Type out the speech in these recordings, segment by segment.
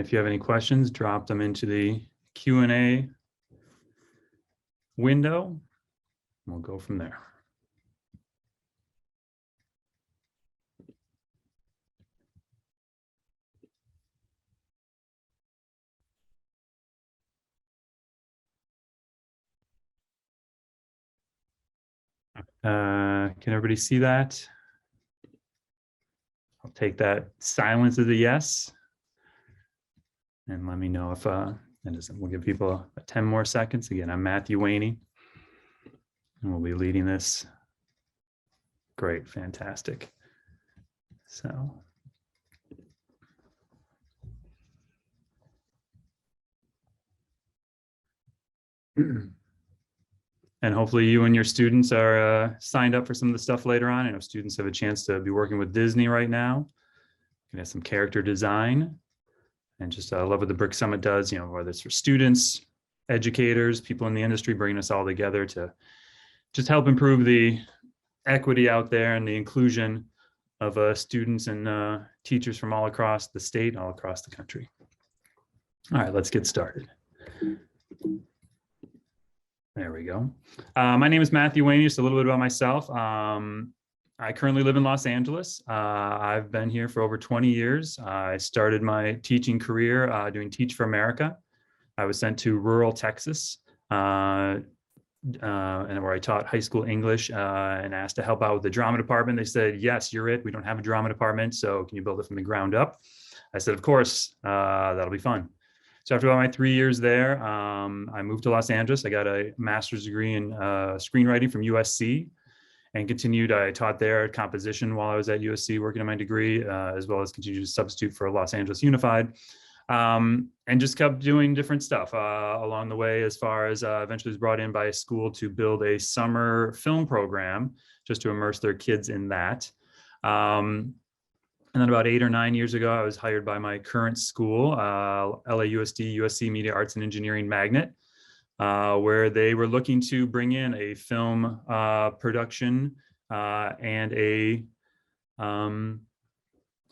if you have any questions, drop them into the Q&A window. We'll go from there. Can everybody see that? I'll take that silence as a yes. And let me know if, we'll give people 10 more seconds. Again, I'm Matthew Waney, and we'll be leading this. Great, fantastic. So. And hopefully you and your students are signed up for some of the stuff later on. I know students have a chance to be working with Disney right now. You have some character design, and just love what the Brick Summit does, whether it's for students, educators, people in the industry, bringing us all together to just help improve the equity out there and the inclusion of students and teachers from all across the state, all across the country. All right, let's get started. There we go. My name is Matthew Waney. Just a little bit about myself. I currently live in Los Angeles. I've been here for over 20 years. I started my teaching career doing Teach for America. I was sent to rural Texas, and where I taught high school English and asked to help out with the drama department. They said, yes, you're it. We don't have a drama department, so can you build it from the ground up? I said, of course, that'll be fun. So after about my 3 years there, I moved to Los Angeles. I got a master's degree in screenwriting from USC and continued. I taught there composition while I was at USC working on my degree, as well as continued to substitute for Los Angeles Unified, and just kept doing different stuff along the way, as far as eventually was brought in by a school to build a summer film program just to immerse their kids in that. And then about 8 or 9 years ago, I was hired by my current school, LAUSD, USC Media Arts and Engineering Magnet, where they were looking to bring in a film production and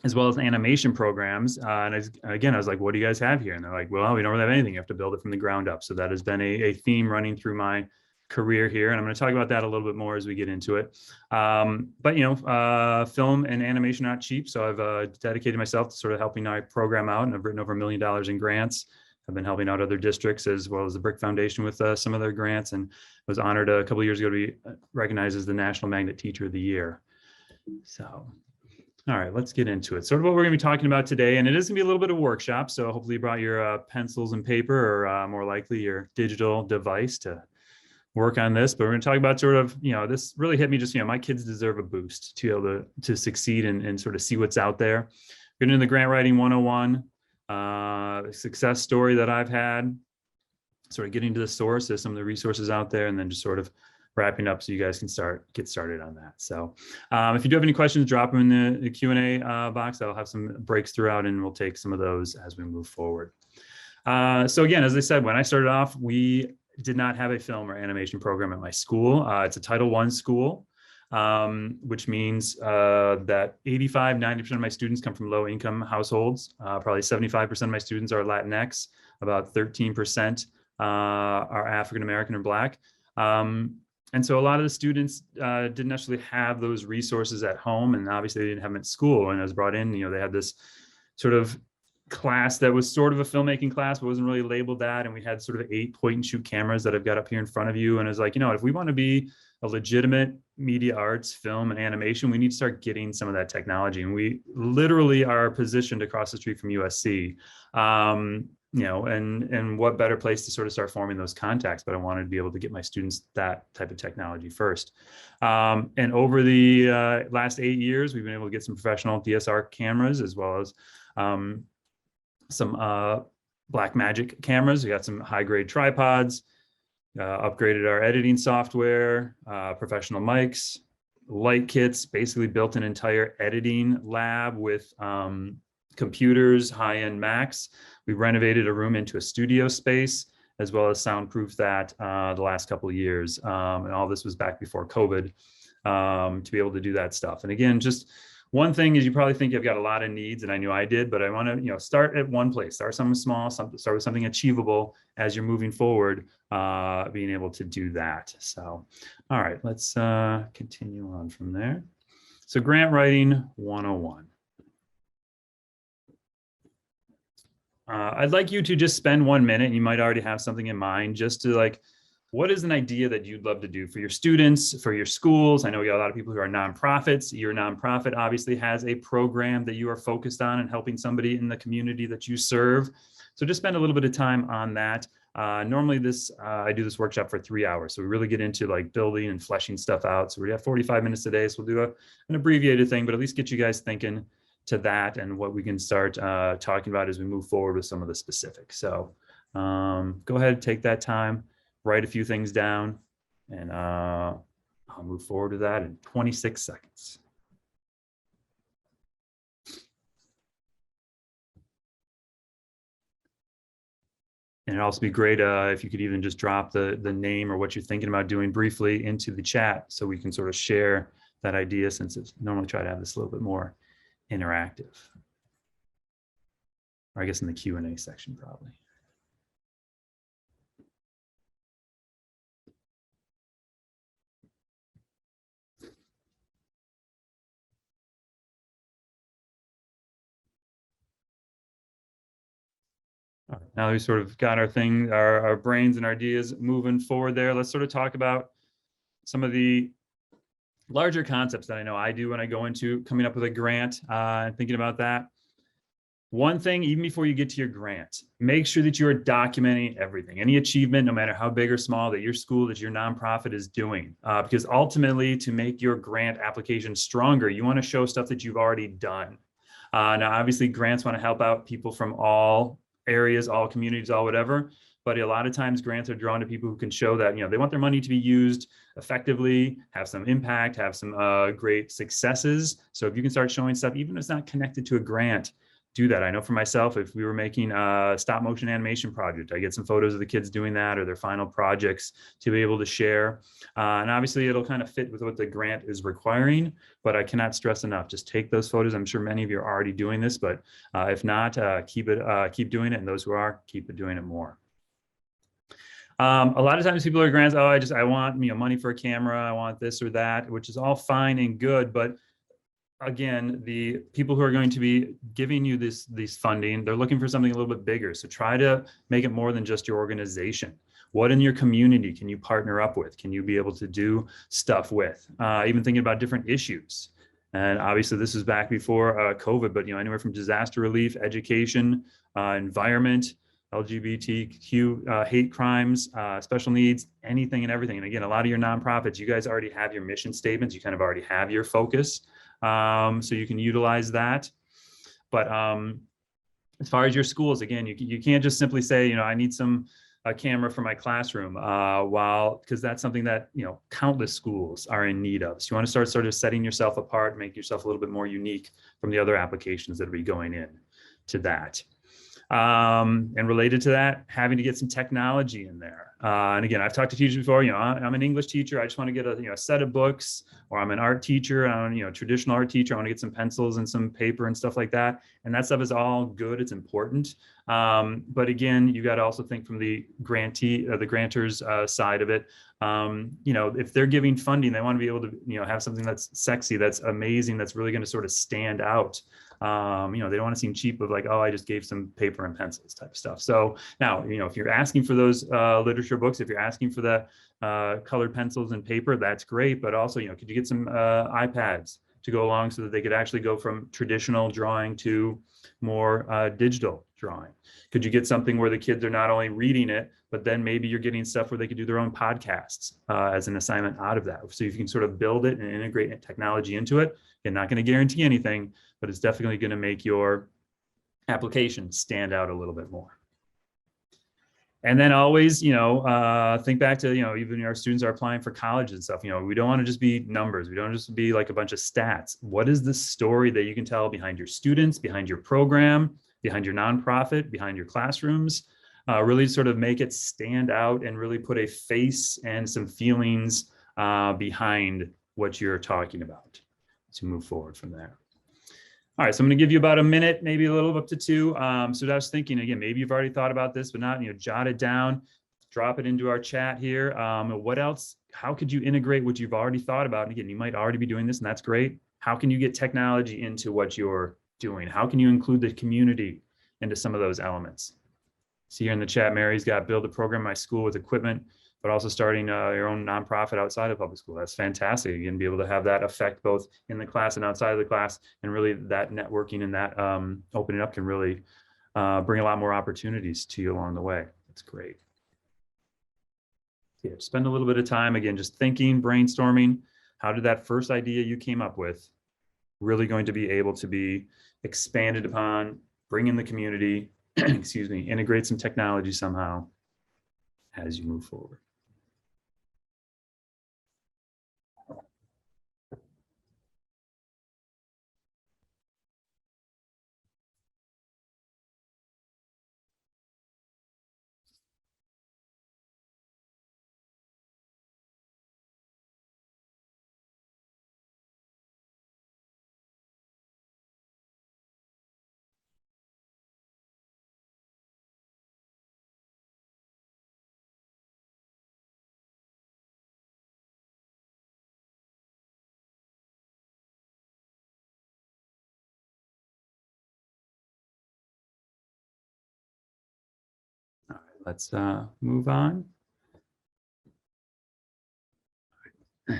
as well as animation programs. And I was like, what do you guys have here? And they're like, well, we don't really have anything. You have to build it from the ground up. So that has been a theme running through my career here, and I'm going to talk about that a little bit more as we get into it. But film and animation are not cheap, so I've dedicated myself to sort of helping my program out, and I've written over $1 million in grants. I've been helping out other districts as well as the Brick Foundation with some of their grants, and was honored a couple of years ago to be recognized as the National Magnet Teacher of the Year. So, all right, let's get into it. Sort of what we're going to be talking about today, and it is going to be a little bit of a workshop, so hopefully you brought your pencils and paper, or more likely your digital device to work on this. But we're going to talk about sort of, this really hit me just, my kids deserve a boost to be able to succeed and sort of see what's out there. We're going to do the grant writing 101, the success story that I've had, sort of getting to the source of some of the resources out there, and then just sort of wrapping up so you guys can get started on that. So if you do have any questions, drop them in the Q&A box. I'll have some breaks throughout, and we'll take some of those as we move forward. So again, as I said, when I started off, we did not have a film or animation program at my school. It's a Title I school, which means that 85–90% of my students come from low income households. Probably 75% of my students are Latinx, about 13% are African American or Black. And so a lot of the students didn't necessarily have those resources at home, and obviously they didn't have them at school. And I was brought in, they had this sort of class that was sort of a filmmaking class, but wasn't really labeled that. And we had sort of 8 point and shoot cameras that I've got up here in front of you. And it's like, if we want to be a legitimate media arts, film and animation, we need to start getting some of that technology. And we literally are positioned across the street from USC, and what better place to sort of start forming those contacts. But I wanted to be able to get my students that type of technology first. And over the last 8 years, we've been able to get some professional DSR cameras, as well as some Blackmagic cameras. We got some high grade tripods, upgraded our editing software, professional mics, light kits, basically built an entire editing lab with computers, high-end Macs. We renovated a room into a studio space, as well as soundproofed that the last couple of years. And all this was back before COVID, to be able to do that stuff. And again, just One thing is you probably think you've got a lot of needs, and I knew I did, but I want to, start at one place, start something small, start with something achievable as you're moving forward, being able to do that. So, all right, let's continue on from there. So grant writing 101. I'd like you to just spend 1 minute, and you might already have something in mind, just to like, what is an idea that you'd love to do for your students, for your schools? I know we got a lot of people who are nonprofits. Your nonprofit obviously has a program that you are focused on and helping somebody in the community that you serve. So just spend a little bit of time on that. Normally I do this workshop for 3 hours. So we really get into like building and fleshing stuff out. So we have 45 minutes today. So we'll do an abbreviated thing, but at least get you guys thinking to that and what we can start talking about as we move forward with some of the specifics. So go ahead, take that time, write a few things down, and I'll move forward to that in 26 seconds. And it'd also be great if you could even just drop the name or what you're thinking about doing briefly into the chat so we can sort of share that idea, since it's normally try to have this a little bit more interactive. Or I guess in the Q&A section probably. All right, now we sort of got our thing, our brains and our ideas moving forward there. Let's sort of talk about some of the larger concepts that I know I do when I go into coming up with a grant and thinking about that. One thing, even before you get to your grant, make sure that you're documenting everything, any achievement, no matter how big or small, that your school, that your nonprofit is doing. Because ultimately, to make your grant application stronger, you want to show stuff that you've already done. Now, obviously, grants want to help out people from all areas, all communities, all whatever. But a lot of times grants are drawn to people who can show that, they want their money to be used effectively, have some impact, have some great successes. So if you can start showing stuff, even if it's not connected to a grant, do that. I know for myself, if we were making a stop motion animation project, I get some photos of the kids doing that or their final projects to be able to share. And obviously it'll kind of fit with what the grant is requiring, but I cannot stress enough, just take those photos. I'm sure many of you are already doing this, but if not, keep doing it. And those who are, keep doing it more. A lot of times people are grants, I want money for a camera, I want this or that, which is all fine and good, but again, the people who are going to be giving you this funding, they're looking for something a little bit bigger. So try to make it more than just your organization. What in your community can you partner up with? Can you be able to do stuff with? Even thinking about different issues. And obviously this is back before COVID, but anywhere from disaster relief, education, environment, LGBTQ, hate crimes, special needs, anything and everything. And again, a lot of your nonprofits, you guys already have your mission statements. You kind of already have your focus. So you can utilize that. But as far as your schools, again, you can't just simply say, I need a camera for my classroom, because that's something that, countless schools are in need of. So you want to start sort of setting yourself apart, make yourself a little bit more unique from the other applications that will be going in to that. And related to that, having to get some technology in there. And again, I've talked to teachers before, I'm an English teacher. I just want to get a set of books, or I'm an art teacher. I'm a traditional art teacher. I want to get some pencils and some paper and stuff like that. And that stuff is all good. It's important. But again, you got to also think from the grantor's side of it. If they're giving funding, they want to be able to, have something that's sexy, that's amazing, that's really going to sort of stand out. They don't want to seem cheap of like, I just gave some paper and pencils type of stuff. So now, if you're asking for those literature books, if you're asking for the colored pencils and paper, that's great. But also, could you get some iPads to go along so that they could actually go from traditional drawing to more digital drawing? Could you get something where the kids are not only reading it, but then maybe you're getting stuff where they could do their own podcasts as an assignment out of that. So you can sort of build it and integrate technology into it. You're not going to guarantee anything, but it's definitely going to make your application stand out a little bit more. And then always, think back to, even our students are applying for college and stuff, we don't want to just be numbers. We don't just be like a bunch of stats. What is the story that you can tell behind your students, behind your program, behind your nonprofit, behind your classrooms? Really sort of make it stand out and really put a face and some feelings behind what you're talking about to move forward from there. All right, so I'm going to give you about a minute, maybe a little up to two. So I was thinking, again, maybe you've already thought about this, but not, jot it down, drop it into our chat here. What else? How could you integrate what you've already thought about? And again, you might already be doing this, and that's great. How can you get technology into what you're doing? How can you include the community into some of those elements? See here in the chat, Mary's got build a program in my school with equipment, but also starting your own nonprofit outside of public school. That's fantastic. You're going to be able to have that effect both in the class and outside of the class. And really that networking and that opening up can really bring a lot more opportunities to you along the way. That's great. Yeah, spend a little bit of time, again, just thinking, brainstorming. How did that first idea you came up with really going to be able to be expanded upon, bring in the community, excuse me, integrate some technology somehow as you move forward. All right, let's move on.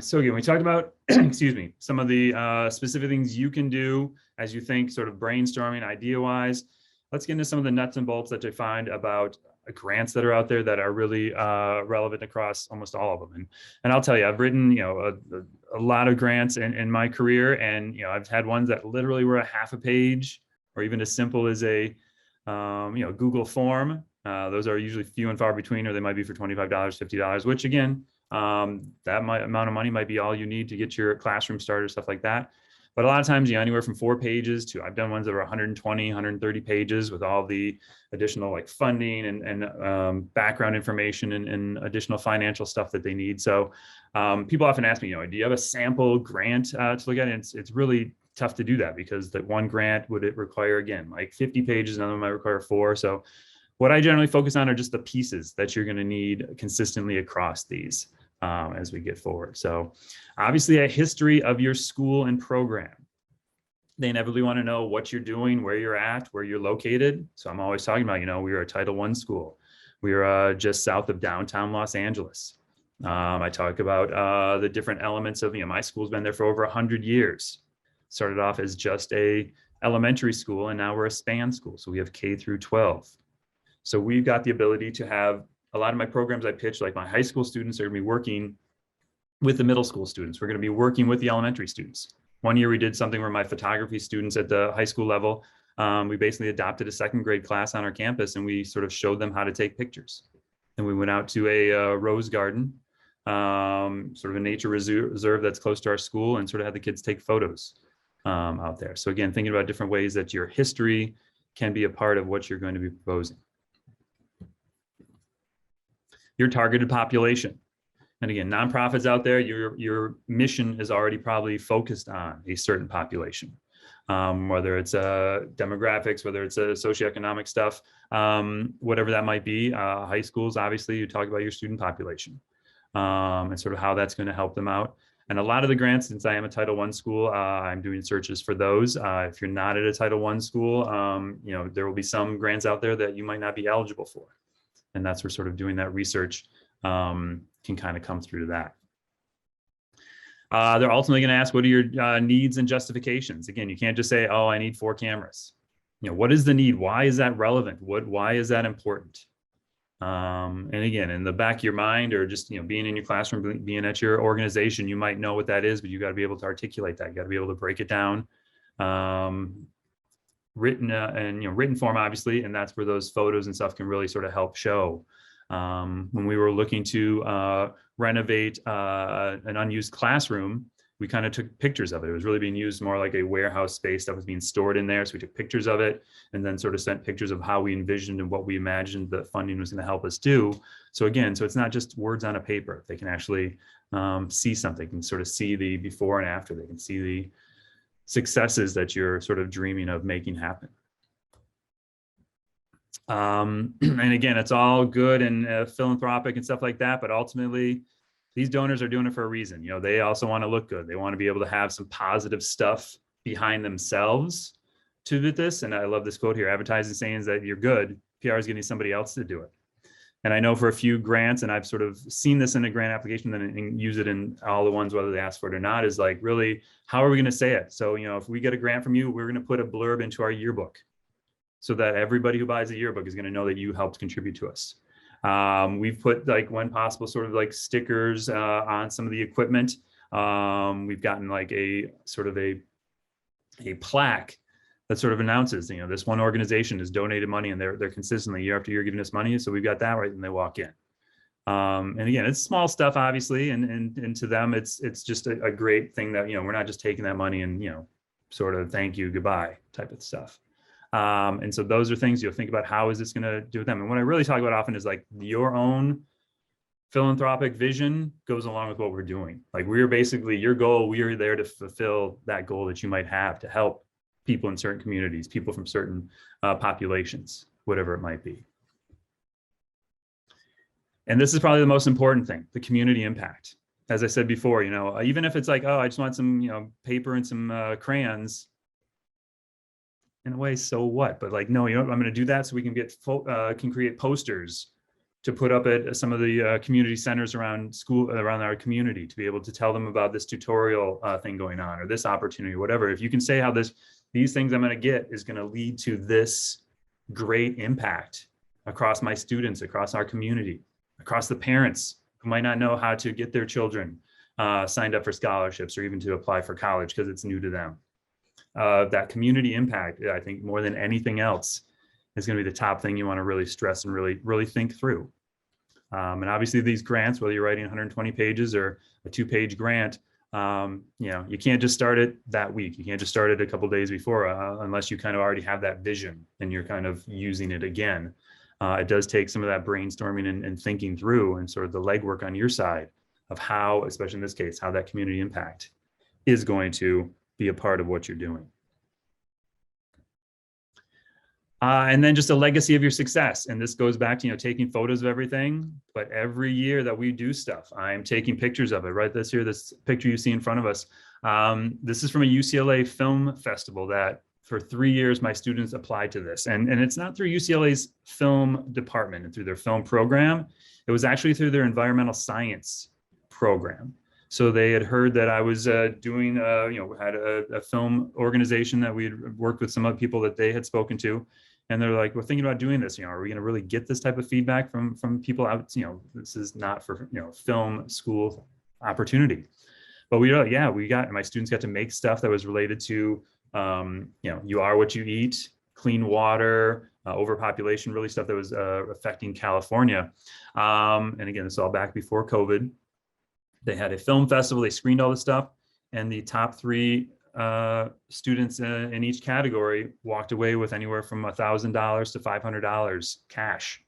So again, we talked about, excuse me, some of the specific things you can do as you think sort of brainstorming idea-wise. Let's get into some of the nuts and bolts that I find about grants that are out there that are really relevant across almost all of them. And I'll tell you, I've written, a lot of grants in my career, and, I've had ones that literally were a half a page or even as simple as a, Google form. Those are usually few and far between, or they might be for $25, $50, which again, that amount of money might be all you need to get your classroom started, stuff like that. But a lot of times, anywhere from 4 pages to, I've done ones that are 120, 130 pages with all the additional like funding and background information and additional financial stuff that they need. So people often ask me, do you have a sample grant to look at? And it's really tough to do that because the one grant would it require, again, like 50 pages, another one might require 4. So what I generally focus on are just the pieces that you're going to need consistently across these as we get forward. So obviously a history of your school and program. They inevitably want to know what you're doing, where you're at, where you're located. So I'm always talking about, we are a Title I school. We are just south of downtown Los Angeles. I talk about the different elements of, my school's been there for over 100 years. Started off as just a elementary school, and now we're a span school. So we have K through 12. So we've got the ability to have a lot of my programs I pitch, like my high school students are going to be working with the middle school students. We're going to be working with the elementary students. One year we did something where my photography students at the high school level, we basically adopted a 2nd grade class on our campus, and we sort of showed them how to take pictures. And we went out to a rose garden, sort of a nature reserve that's close to our school, and sort of had the kids take photos out there. So again, thinking about different ways that your history can be a part of what you're going to be proposing. Your targeted population. And again, nonprofits out there, your mission is already probably focused on a certain population, whether it's demographics, whether it's socioeconomic stuff, whatever that might be. High schools, obviously, you talk about your student population and sort of how that's going to help them out. And a lot of the grants, since I am a Title I school, I'm doing searches for those. If you're not at a Title I school, there will be some grants out there that you might not be eligible for. And that's where sort of doing that research can kind of come through to that. They're ultimately going to ask, what are your needs and justifications? Again, you can't just say, oh, I need 4 cameras. What is the need? Why is that relevant? Why is that important? And again, in the back of your mind, or just being in your classroom, being at your organization, you might know what that is, but you got to be able to articulate that. You got to be able to break it down. Written and written form, obviously, and that's where those photos and stuff can really sort of help show. When we were looking to renovate an unused classroom, we kind of took pictures of it. It was really being used more like a warehouse space that was being stored in there. So we took pictures of it and then sort of sent pictures of how we envisioned and what we imagined the funding was going to help us do. So again, so it's not just words on a paper. They can actually see something, can sort of see the before and after. They can see successes that you're sort of dreaming of making happen. And again, it's all good and philanthropic and stuff like that, but ultimately these donors are doing it for a reason. They also want to look good. They want to be able to have some positive stuff behind themselves to this. And I love this quote here: advertising saying that you're good, PR is getting somebody else to do it. And I know for a few grants, and I've sort of seen this in a grant application and use it in all the ones, whether they ask for it or not, is like, really, how are we going to say it? So, if we get a grant from you, we're going to put a blurb into our yearbook so that everybody who buys a yearbook is going to know that you helped contribute to us. We've put, like, when possible, sort of like stickers on some of the equipment. We've gotten like a sort of a plaque that sort of announces, this one organization has donated money and they're consistently year after year giving us money. So we've got that right when they walk in. And again, it's small stuff, obviously, and to them, it's just a great thing that, we're not just taking that money and, sort of thank you, goodbye type of stuff. And so those are things you'll think about, how is this going to do with them? And what I really talk about often is like your own philanthropic vision goes along with what we're doing. Like, we're basically your goal. We are there to fulfill that goal that you might have to help people in certain communities, people from certain populations, whatever it might be. And this is probably the most important thing, the community impact. As I said before, even if it's like, oh, I just want some, paper and some crayons, in a way, so what? But like, no, I'm going to do that so we can can create posters to put up at some of the community centers around our community, to be able to tell them about this tutorial thing going on, or this opportunity, or whatever. If you can say how these things I'm going to get is going to lead to this great impact across my students, across our community, across the parents who might not know how to get their children signed up for scholarships or even to apply for college because it's new to them. That community impact, I think, more than anything else, is going to be the top thing you want to really stress and really think through. And obviously these grants, whether you're writing 120 pages or a 2-page grant, you can't just start it that week. You can't just start it a couple of days before unless you kind of already have that vision and you're kind of using it again. It does take some of that brainstorming and thinking through and sort of the legwork on your side of how, especially in this case, how that community impact is going to be a part of what you're doing. And then just a legacy of your success. And this goes back to, taking photos of everything. But every year that we do stuff, I'm taking pictures of it. Right this picture you see in front of us. This is from a UCLA film festival that for 3 years, my students applied to this. And it's not through UCLA's film department and through their film program. It was actually through their environmental science program. So they had heard that I was doing, had a film organization that we had worked with some other people that they had spoken to. And they're like, we're thinking about doing this, are we going to really get this type of feedback from people out, this is not for, film school opportunity. But my students got to make stuff that was related to, you are what you eat, clean water, overpopulation, really stuff that was affecting California. And again, this is all back before COVID. They had a film festival, they screened all this stuff, and the top 3 students in each category walked away with anywhere from $1,000 to $500 cash,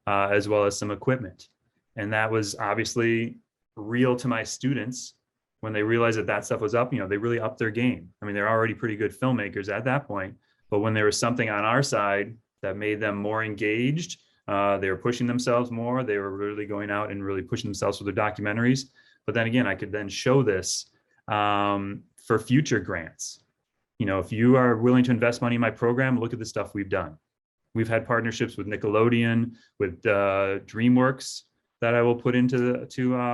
as well as some equipment. And that was obviously real to my students when they realized that stuff was up. They really upped their game. I mean, they're already pretty good filmmakers at that point, but when there was something on our side that made them more engaged, they were pushing themselves more. They were really going out and really pushing themselves with their documentaries. But then again, I could then show this for future grants. If you are willing to invest money in my program, look at the stuff we've done. We've had partnerships with Nickelodeon, with DreamWorks that I will put into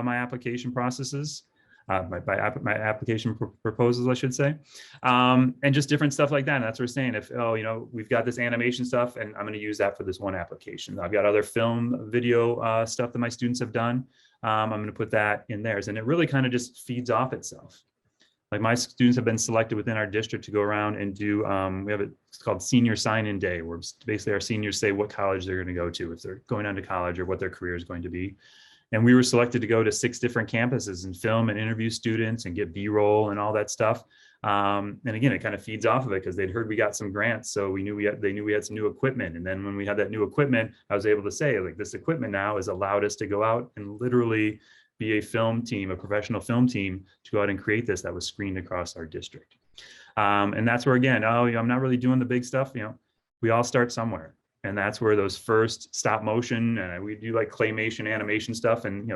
my application processes, my application proposals, I should say, and just different stuff like that. And that's what we're saying. If we've got this animation stuff, and I'm going to use that for this one application. I've got other film, video stuff that my students have done. I'm going to put that in theirs, and it really kind of just feeds off itself. Like, my students have been selected within our district to go around and do, it's called Senior Sign-In Day, where basically our seniors say what college they're going to go to, if they're going on to college, or what their career is going to be. And we were selected to go to 6 different campuses and film and interview students and get B-roll and all that stuff. And again, it kind of feeds off of it because they'd heard we got some grants. So they knew we had some new equipment. And then when we had that new equipment, I was able to say, like, this equipment now has allowed us to go out and literally be a film team, a professional film team, to go out and create this that was screened across our district. And that's where, again, oh, I'm not really doing the big stuff. We all start somewhere. And that's where those first stop motion, and we do like claymation animation stuff. And,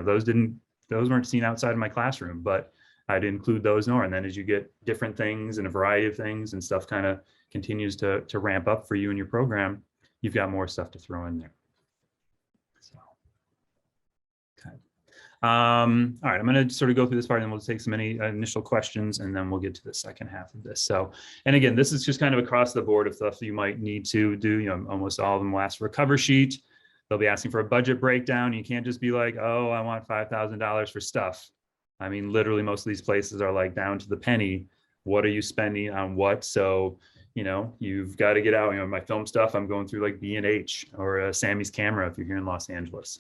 those weren't seen outside of my classroom, but I'd include those more. And then as you get different things and a variety of things and stuff kind of continues to ramp up for you in your program, you've got more stuff to throw in there. So, okay. All right, I'm going to sort of go through this part and we'll take some initial questions and then we'll get to the second half of this. So, and again, this is just kind of across the board of stuff you might need to do. Almost all of them will ask for a cover sheet. They'll be asking for a budget breakdown. You can't just be like, oh, I want $5,000 for stuff. I mean, literally most of these places are like down to the penny. What are you spending on what? So, you've got to get out, my film stuff, I'm going through like B&H or Sammy's Camera if you're here in Los Angeles.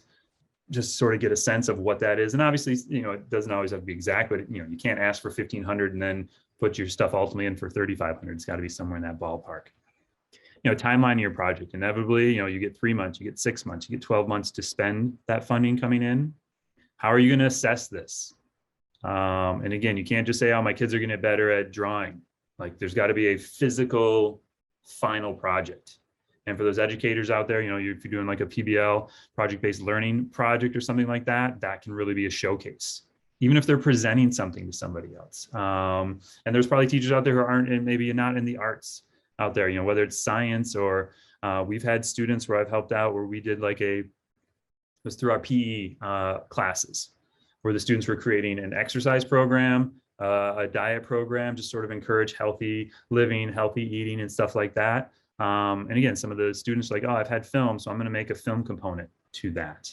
Just sort of get a sense of what that is. And obviously, it doesn't always have to be exact, but you can't ask for 1,500 and then put your stuff ultimately in for 3,500. It's got to be somewhere in that ballpark. Timeline of your project. Inevitably, you get 3 months, you get 6 months, you get 12 months to spend that funding coming in. How are you going to assess this? And again, you can't just say, oh, my kids are going to get better at drawing. Like there's got to be a physical final project. And for those educators out there, if you're doing like a PBL, project-based learning project or something like that, that can really be a showcase, even if they're presenting something to somebody else. And there's probably teachers out there who aren't, and maybe not in the arts out there, whether it's science or we've had students where I've helped out where we did it was through our PE classes, where the students were creating an exercise program, a diet program, just sort of encourage healthy living, healthy eating and stuff like that. And again, some of the students are like, oh, I've had film, so I'm going to make a film component to that.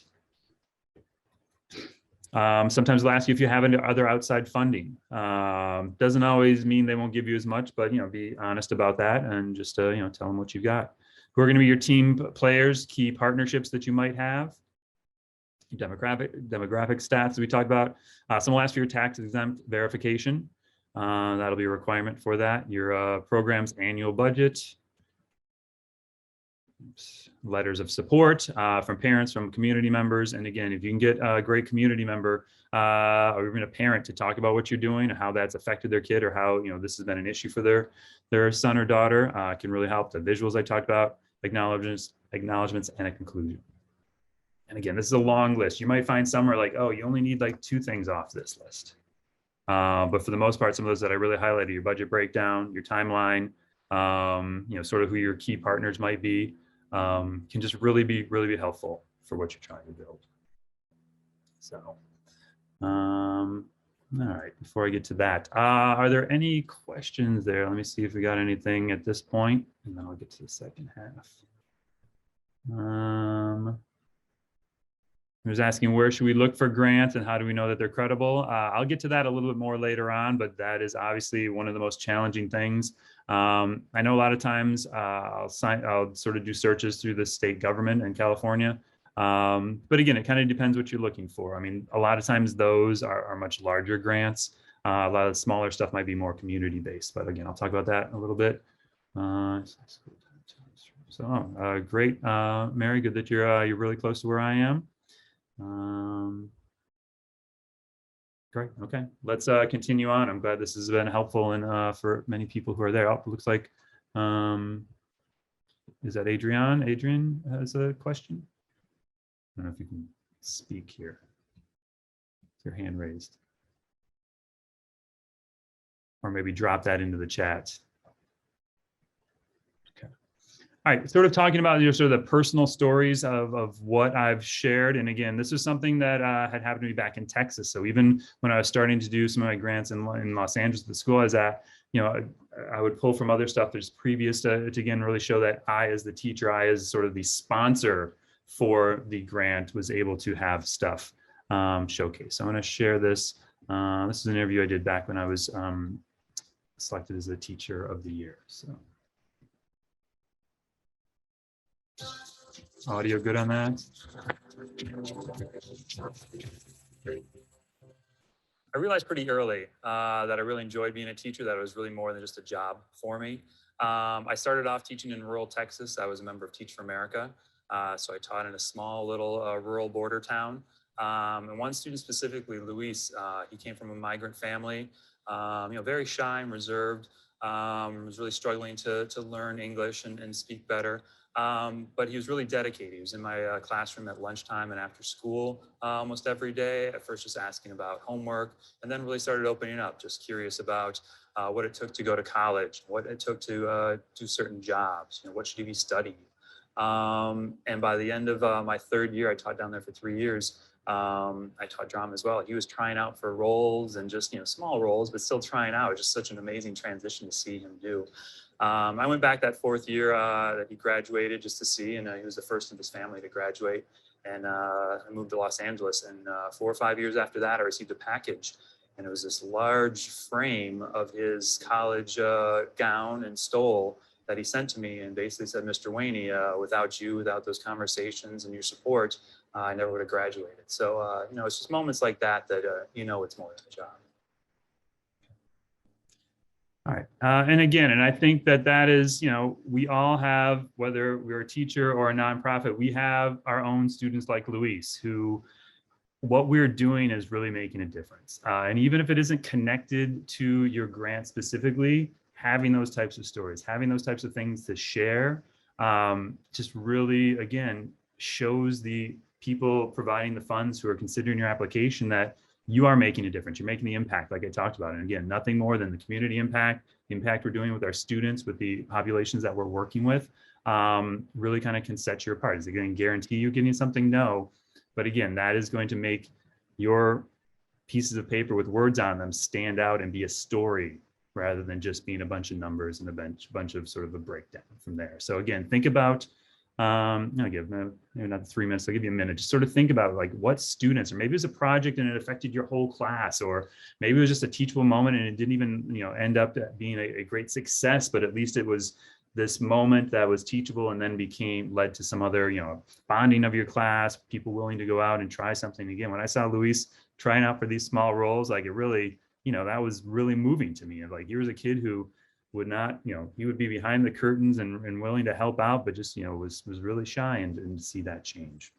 Sometimes they'll ask you if you have any other outside funding. Doesn't always mean they won't give you as much, but be honest about that and just tell them what you've got. Who are going to be your team players, key partnerships that you might have. Demographic stats that we talked about. Some will ask for your tax exempt verification. That'll be a requirement for that. Your program's annual budget. Letters of support from parents, from community members. And again, if you can get a great community member or even a parent to talk about what you're doing and how that's affected their kid or how this has been an issue for their son or daughter, can really help. The visuals I talked about, acknowledgements, and a conclusion. And again, this is a long list. You might find somewhere like, oh, you only need like 2 things off this list. But for the most part, some of those that I really highlighted, your budget breakdown, your timeline, sort of who your key partners might be, can just really be helpful for what you're trying to build. So, all right, before I get to that, are there any questions there? Let me see if we got anything at this point, and then I'll get to the second half. I was asking where should we look for grants and how do we know that they're credible? I'll get to that a little bit more later on, but that is obviously one of the most challenging things. I know a lot of times I'll sort of do searches through the state government in California. But again, it kind of depends what you're looking for. I mean, a lot of times those are much larger grants. A lot of the smaller stuff might be more community based, but again, I'll talk about that in a little bit. Great, Mary, good that you're really close to where I am. Great. Okay, let's continue on. I'm glad this has been helpful and for many people who are there. Oh, it looks like, is that Adrian? Adrian has a question. I don't know if you can speak here. Is your hand raised? Or maybe drop that into the chat. All right, sort of talking about sort of the personal stories of what I've shared. And again, this was something that had happened to me back in Texas. So even when I was starting to do some of my grants in Los Angeles, the school I was at, I would pull from other stuff that's previous to again, really show that I, as the teacher, I, as sort of the sponsor for the grant, was able to have stuff showcased. So I'm going to share this. This is an interview I did back when I was selected as the teacher of the year. So. Audio good on that? I realized pretty early that I really enjoyed being a teacher, that it was really more than just a job for me. I started off teaching in rural Texas. I was a member of Teach for America. So I taught in a small little rural border town. And one student specifically, Luis, he came from a migrant family, very shy and reserved. Was really struggling to learn English and speak better. But he was really dedicated. He was in my classroom at lunchtime and after school almost every day. At first just asking about homework, and then really started opening up, just curious about what it took to go to college, what it took to do certain jobs, what should he be studying. And by the end of my third year, I taught down there for 3 years. I taught drama as well. He was trying out for roles and just, small roles, but still trying out. It was just such an amazing transition to see him do. I went back that 4th year that he graduated just to see, and he was the first in his family to graduate. And I moved to Los Angeles, and 4 or 5 years after that, I received a package, and it was this large frame of his college gown and stole that he sent to me, and basically said, "Mr. Waney, without you, without those conversations and your support, I never would have graduated." So, it's just moments like that that, it's more than a job. All right. And again, and I think that is, we all have, whether we're a teacher or a nonprofit, we have our own students like Luis, who what we're doing is really making a difference. And even if it isn't connected to your grant specifically, having those types of stories, having those types of things to share, just really, again, shows the people providing the funds who are considering your application that you are making a difference. You're making the impact, like I talked about. And again, nothing more than the community impact, the impact we're doing with our students, with the populations that we're working with, really kind of can set you apart. Is it going to guarantee you getting something? No. But again, that is going to make your pieces of paper with words on them stand out and be a story, rather than just being a bunch of numbers and a bunch of sort of a breakdown from there. So again, think about, I'll give maybe not 3 minutes, I'll give you a minute. Just sort of think about like what students, or maybe it was a project and it affected your whole class, or maybe it was just a teachable moment and it didn't even, end up being a great success, but at least it was this moment that was teachable and then led to some other, bonding of your class, people willing to go out and try something. Again, when I saw Luis trying out for these small roles, like it really, that was really moving to me. Like, here was a kid who would not, he would be behind the curtains and willing to help out, but just, was really shy, and to see that change.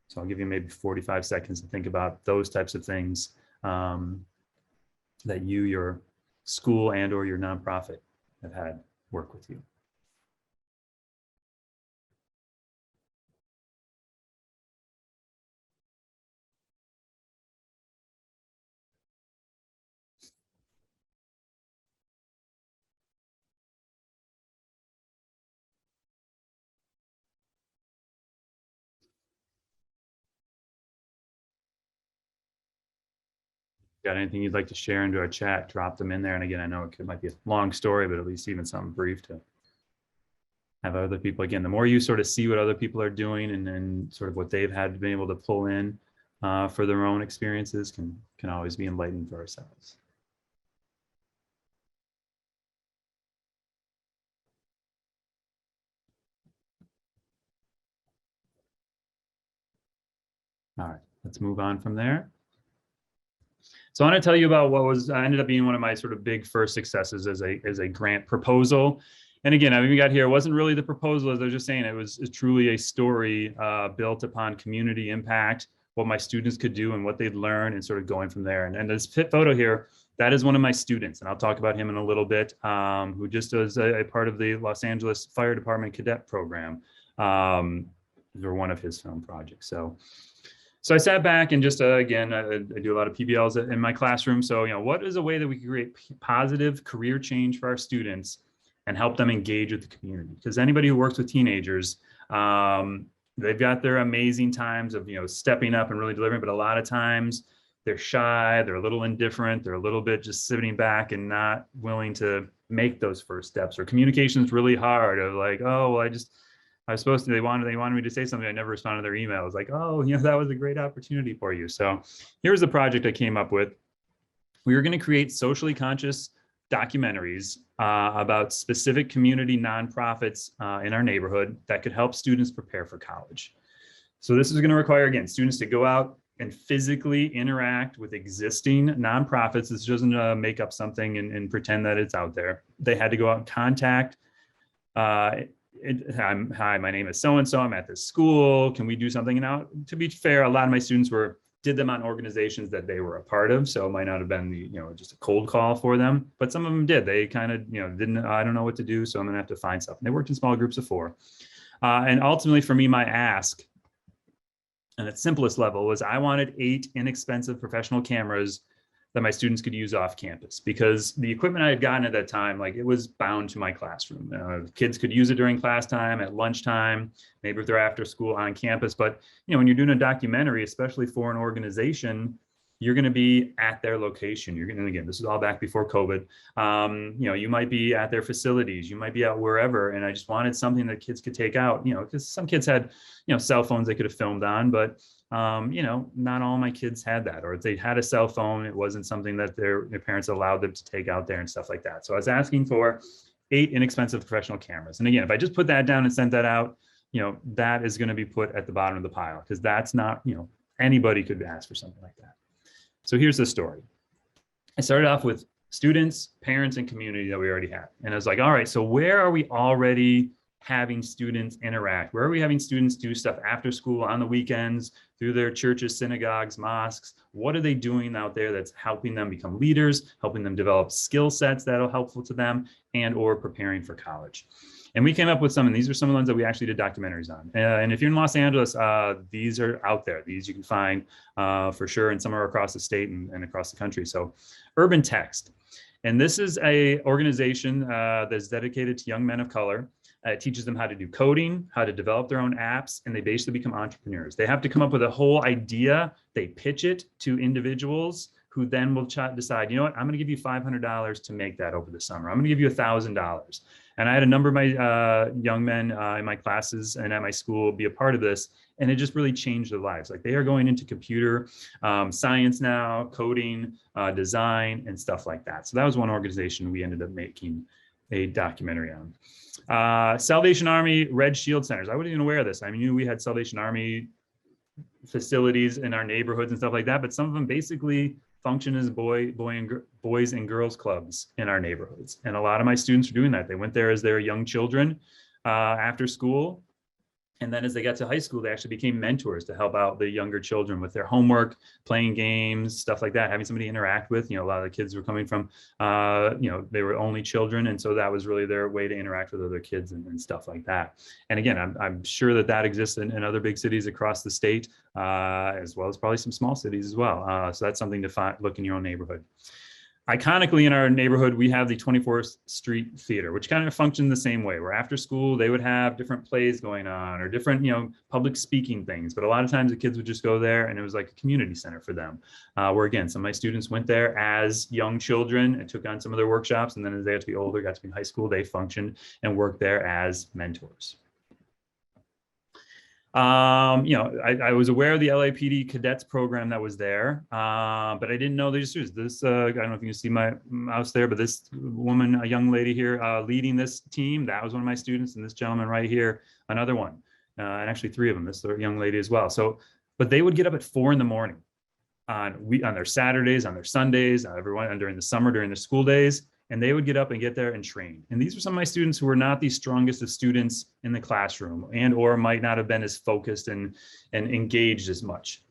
So I'll give you maybe 45 seconds to think about those types of things that your school and or your nonprofit have had work with you. Got anything you'd like to share into our chat, drop them in there. And again, I know it might be a long story, but at least even something brief to have other people. Again, the more you sort of see what other people are doing and then sort of what they've had been able to pull in for their own experiences can always be enlightening for ourselves. All right, let's move on from there. So I want to tell you about what ended up being one of my sort of big first successes as a grant proposal. And again, I mean, we got here, it wasn't really the proposal, as I was just saying, it was truly a story built upon community impact, what my students could do and what they'd learn, and sort of going from there. And this photo here, that is one of my students, and I'll talk about him in a little bit, who just was a part of the Los Angeles Fire Department cadet program for one of his film projects. So I sat back and just, again, I do a lot of PBLs in my classroom. So, what is a way that we can create positive career change for our students and help them engage with the community? Because anybody who works with teenagers, they've got their amazing times of, stepping up and really delivering, but a lot of times they're shy, they're a little indifferent, they're a little bit just sitting back and not willing to make those first steps, or communication is really hard, or like, oh, well, I was supposed to, they wanted me to say something. I never responded to their email. I was like, oh, that was a great opportunity for you. So here's the project I came up with. We were going to create socially conscious documentaries about specific community nonprofits in our neighborhood that could help students prepare for college. So this is going to require, again, students to go out and physically interact with existing nonprofits. This doesn't make up something and pretend that it's out there. They had to go out and contact hi, my name is so-and-so, I'm at this school, can we do something? Now, to be fair, a lot of my students were did them on organizations that they were a part of. So it might not have been just a cold call for them, but some of them did. They kind of, didn't, I don't know what to do, so I'm gonna have to find stuff. And they worked in small groups of 4. And ultimately for me, my ask, and at simplest level, was I wanted 8 inexpensive professional cameras that my students could use off campus, because the equipment I had gotten at that time, like, it was bound to my classroom. Kids could use it during class time, at lunchtime, maybe if they're after school on campus. But when you're doing a documentary, especially for an organization, you're going to be at their location. You're going to, again, this is all back before COVID. You might be at their facilities, you might be out wherever. And I just wanted something that kids could take out, because some kids had, cell phones they could have filmed on, but not all my kids had that, or if they had a cell phone, it wasn't something that their parents allowed them to take out there and stuff like that. So I was asking for 8 inexpensive professional cameras. And again, if I just put that down and sent that out, that is going to be put at the bottom of the pile, because that's not, anybody could ask for something like that. So here's the story. I started off with students, parents, and community that we already had. And I was like, all right, so where are we already having students interact? Where are we having students do stuff after school, on the weekends, through their churches, synagogues, mosques? What are they doing out there that's helping them become leaders, helping them develop skill sets that are helpful to them, and or preparing for college? And we came up with some, and these are some of the ones that we actually did documentaries on. And if you're in Los Angeles, these are out there. These you can find for sure, and some are across the state and across the country. So Urban Text. And this is a organization that's dedicated to young men of color. It teaches them how to do coding, how to develop their own apps, and they basically become entrepreneurs. They have to come up with a whole idea. They pitch it to individuals who then will decide, I'm going to give you $500 to make that over the summer. I'm going to give you $1,000. And I had a number of my young men in my classes and at my school be a part of this, and it just really changed their lives. Like, they are going into computer science now, coding, design, and stuff like that. So that was one organization we ended up making a documentary on. Salvation Army Red Shield Centers. I wasn't even aware of this. I knew we had Salvation Army facilities in our neighborhoods and stuff like that, but some of them basically function as boys and girls clubs in our neighborhoods. And a lot of my students are doing that. They went there as their young children after school. And then as they got to high school, they actually became mentors to help out the younger children with their homework, playing games, stuff like that, having somebody interact with. A lot of the kids were coming from, they were only children. And so that was really their way to interact with other kids and stuff like that. And again, I'm sure that exists in other big cities across the state, as well as probably some small cities as well. So that's something to look in your own neighborhood. Iconically, in our neighborhood, we have the 24th Street Theater, which kind of functioned the same way, where after school, they would have different plays going on or different, public speaking things. But a lot of times the kids would just go there, and it was like a community center for them, where, again, some of my students went there as young children and took on some of their workshops. And then as they got to be older, got to be in high school, they functioned and worked there as mentors. I was aware of the LAPD cadets program that was there, but I didn't know these students. This, I don't know if you can see my mouse there, but this woman, a young lady here leading this team, that was one of my students, and this gentleman right here, another one, and actually 3 of them, this young lady as well. So, but they would get up at 4 in the morning on their Saturdays, on their Sundays, everyone, during the summer, during the school days. And they would get up and get there and train. And these were some of my students who were not the strongest of students in the classroom, and or might not have been as focused and engaged as much.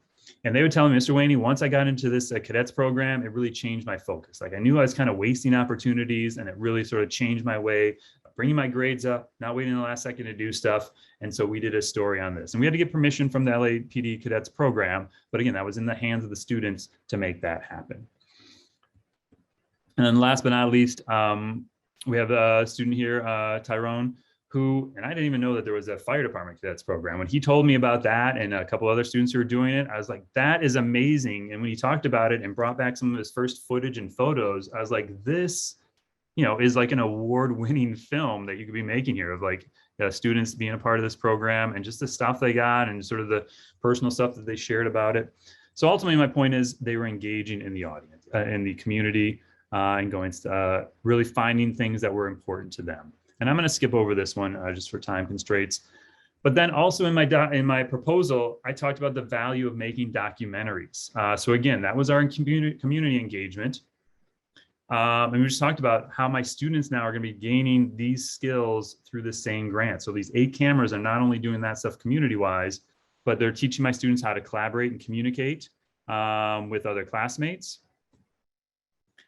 And they would tell me, Mr. Waney, once I got into this cadets program, it really changed my focus. Like, I knew I was kind of wasting opportunities, and it really sort of changed my way of bringing my grades up, not waiting the last second to do stuff. And so we did a story on this, and we had to get permission from the LAPD cadets program. But again, that was in the hands of the students to make that happen. And then last but not least, we have a student here, Tyrone, who, and I didn't even know that there was a fire department cadets program. When he told me about that and a couple other students who were doing it, I was like, that is amazing. And when he talked about it and brought back some of his first footage and photos, I was like, this, is like an award-winning film that you could be making here, of like students being a part of this program and just the stuff they got and sort of the personal stuff that they shared about it. So ultimately, my point is they were engaging in the audience, in the community, and going really finding things that were important to them. And I'm going to skip over this one just for time constraints. But then also in my proposal, I talked about the value of making documentaries. So again, that was our community engagement. And we just talked about how my students now are going to be gaining these skills through the same grant. So these 8 cameras are not only doing that stuff community-wise, but they're teaching my students how to collaborate and communicate, with other classmates.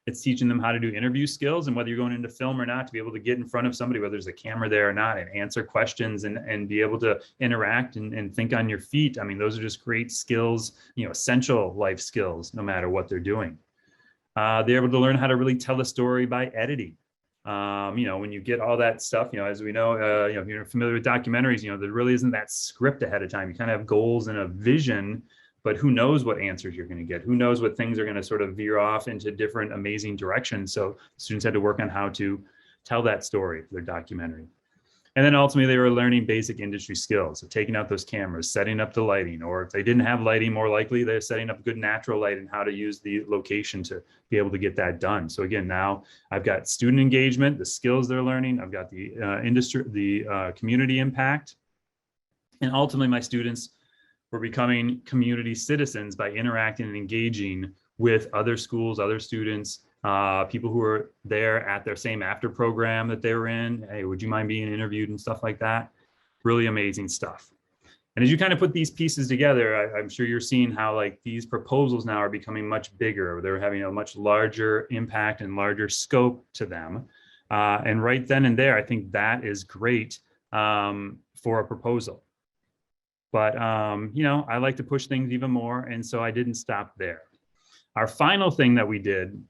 It's teaching them how to do interview skills, and whether you're going into film or not, to be able to get in front of somebody, whether there's a camera there or not, and answer questions and be able to interact and think on your feet. I mean, those are just great skills, essential life skills, no matter what they're doing. They're able to learn how to really tell a story by editing. When you get all that stuff, as we know, if you're familiar with documentaries, there really isn't that script ahead of time. You kind of have goals and a vision, but who knows what answers you're going to get? Who knows what things are going to sort of veer off into different amazing directions? So students had to work on how to tell that story for their documentary. And then ultimately they were learning basic industry skills. So taking out those cameras, setting up the lighting, or if they didn't have lighting, more likely they're setting up good natural light and how to use the location to be able to get that done. So again, now I've got student engagement, the skills they're learning. I've got the community impact. And ultimately my students were becoming community citizens by interacting and engaging with other schools, other students, people who were there at their same after program that they were in. Hey, would you mind being interviewed and stuff like that? Really amazing stuff. And as you kind of put these pieces together, I'm sure you're seeing how like these proposals now are becoming much bigger. They're having a much larger impact and larger scope to them. And right then and there, I think that is great for a proposal. But, I like to push things even more. And so I didn't stop there. Our final thing that we did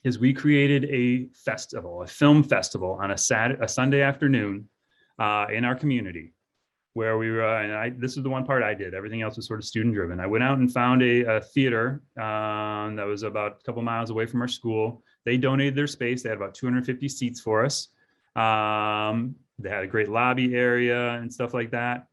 is we created a festival, a film festival on a Sunday afternoon in our community where we were, this is the one part I did. Everything else was sort of student driven. I went out and found a theater that was about a couple miles away from our school. They donated their space. They had about 250 seats for us. They had a great lobby area and stuff like that.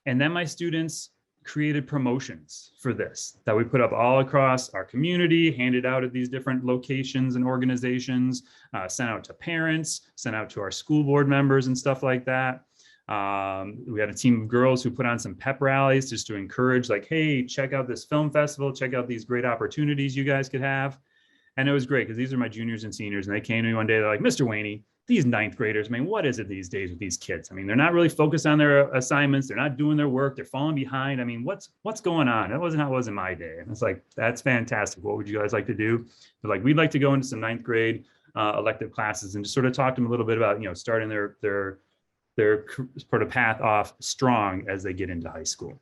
And then my students created promotions for this that we put up all across our community, handed out at these different locations and organizations, sent out to parents, sent out to our school board members and stuff like that. We had a team of girls who put on some pep rallies just to encourage, like, hey, check out this film festival, check out these great opportunities you guys could have. And it was great because these are my juniors and seniors, and they came to me one day, they're like, Mr. Waney, these ninth graders, I mean, what is it these days with these kids? I mean, they're not really focused on their assignments. They're not doing their work. They're falling behind. I mean, what's going on? That wasn't how it was in my day. And it's like, that's fantastic. What would you guys like to do? They're like, we'd like to go into some ninth grade elective classes and just sort of talk to them a little bit about, starting their sort of path off strong as they get into high school.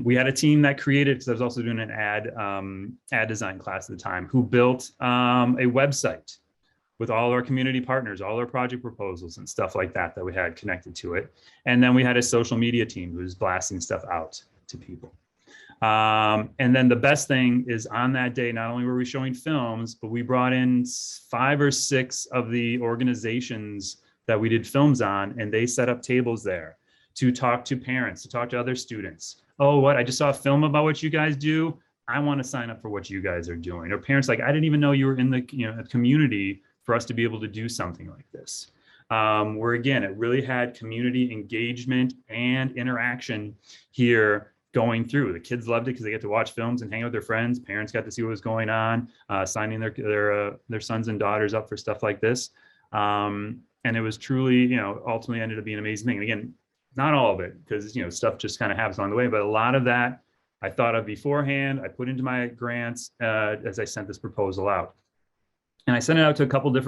We had a team that created, because I was also doing an ad design class at the time, who built a website with all our community partners, all our project proposals and stuff like that we had connected to it. And then we had a social media team who was blasting stuff out to people. And then the best thing is on that day, not only were we showing films, but we brought in 5 or 6 of the organizations that we did films on, and they set up tables there to talk to parents, to talk to other students. Oh, what? I just saw a film about what you guys do. I want to sign up for what you guys are doing. Or parents like, I didn't even know you were in the community for us to be able to do something like this. Where again, it really had community engagement and interaction here going through. The kids loved it because they get to watch films and hang out with their friends. Parents got to see what was going on, signing their sons and daughters up for stuff like this. And it was truly, ultimately ended up being an amazing thing. And again, not all of it, because stuff just kind of happens along the way, but a lot of that I thought of beforehand. I put into my grants as I sent this proposal out. And I sent it out to I probably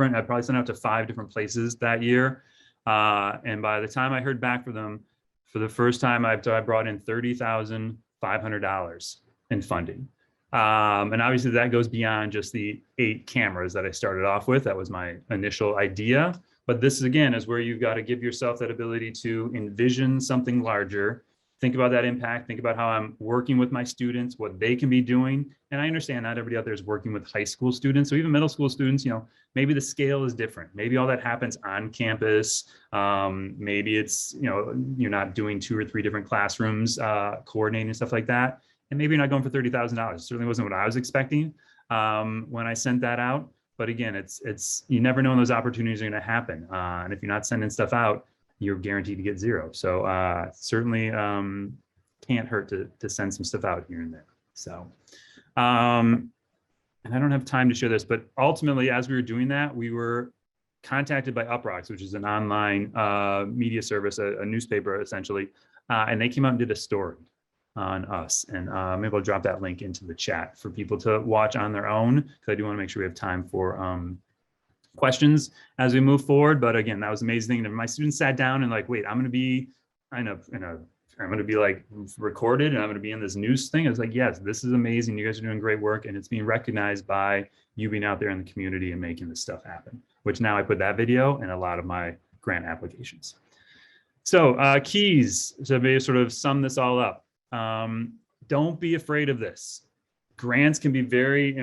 sent it out to 5 different places that year. And by the time I heard back from them, for the first time, I brought in $30,500 in funding. And obviously that goes beyond just the 8 cameras that I started off with. That was my initial idea. But this, again, is where you've got to give yourself that ability to envision something larger. Think about that impact. Think about how I'm working with my students, what they can be doing. And I understand not everybody out there is working with high school students. So even middle school students, maybe the scale is different. Maybe all that happens on campus. Maybe it's, you're not doing 2 or 3 different classrooms, coordinating and stuff like that. And maybe you're not going for $30,000. It certainly wasn't what I was expecting when I sent that out. But again, it's you never know when those opportunities are going to happen. And if you're not sending stuff out, you're guaranteed to get 0. So certainly can't hurt to send some stuff out here and there. So, and I don't have time to share this, but ultimately, as we were doing that, we were contacted by Uproxx, which is an online media service, a newspaper essentially, and they came out and did a story on us. And maybe I'll drop that link into the chat for people to watch on their own, because I do want to make sure we have time for questions as we move forward. But again, that was amazing. And my students sat down and like, wait, I'm going to be I'm going to be like recorded and I'm going to be in this news thing. I was like, yes, this is amazing. You guys are doing great work, and it's being recognized by you being out there in the community and making this stuff happen, which now I put that video in a lot of my grant applications. So keys to maybe sort of sum this all up. Don't be afraid of this. Grants can be very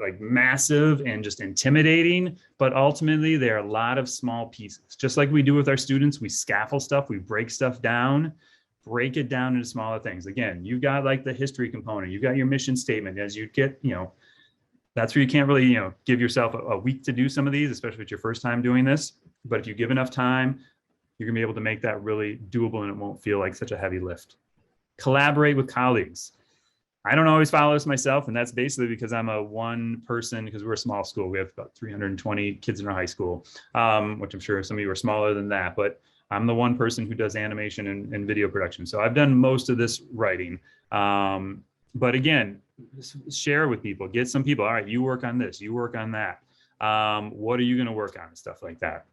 like massive and just intimidating, but ultimately there are a lot of small pieces. Just like we do with our students, we scaffold stuff, we break stuff down, break it down into smaller things. Again, you've got like the history component, you've got your mission statement. As you get, that's where you can't really, give yourself a week to do some of these, especially if it's your first time doing this. But if you give enough time, you're gonna be able to make that really doable and it won't feel like such a heavy lift. Collaborate with colleagues. I don't always follow this myself, and that's basically because I'm a one person, because we're a small school. We have about 320 kids in our high school, which I'm sure some of you are smaller than that, but I'm the one person who does animation and video production. So I've done most of this writing. But again, share with people, get some people, all right, you work on this, you work on that. What are you gonna work on and stuff like that?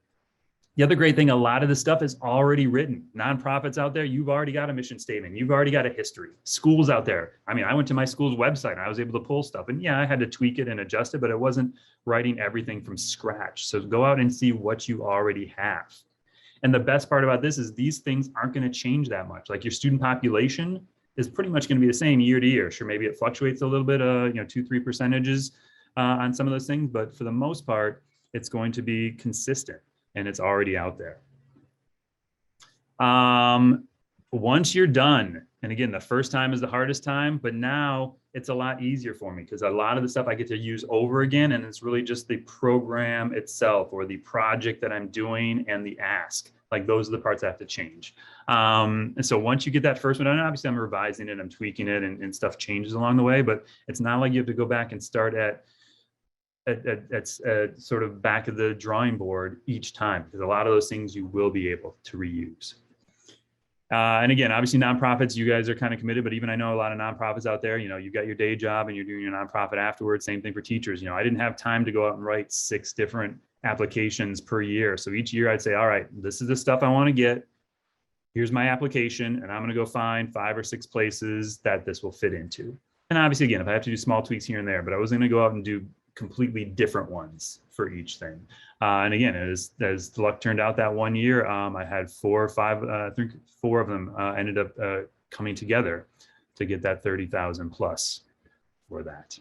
The other great thing, a lot of the stuff is already written. Nonprofits out there, you've already got a mission statement. You've already got a history. Schools out there. I mean, I went to my school's website and I was able to pull stuff. And yeah, I had to tweak it and adjust it, but it wasn't writing everything from scratch. So go out and see what you already have. And the best part about this is these things aren't going to change that much. Like your student population is pretty much going to be the same year to year. Sure, maybe it fluctuates a little bit, 2-3% on some of those things, but for the most part, it's going to be consistent. And it's already out there. Once you're done, and again, the first time is the hardest time, but now it's a lot easier for me because a lot of the stuff I get to use over again, and it's really just the program itself or the project that I'm doing and the ask. Like those are the parts I have to change. And so once you get that first one done, obviously I'm revising it, I'm tweaking it, and stuff changes along the way, but it's not like you have to go back and start at sort of back of the drawing board each time, because a lot of those things you will be able to reuse. And again, obviously nonprofits, you guys are kind of committed, but even I know a lot of nonprofits out there, you've got your day job and you're doing your nonprofit afterwards. Same thing for teachers. I didn't have time to go out and write 6 different applications per year. So each year I'd say, all right, this is the stuff I want to get. Here's my application, and I'm going to go find 5 or 6 places that this will fit into. And obviously, again, if I have to do small tweaks here and there, but I wasn't going to go out and do completely different ones for each thing. And again, as the luck turned out that one year, I had 4 or 5, I think 4 of them ended up coming together to get that 30,000 plus for that.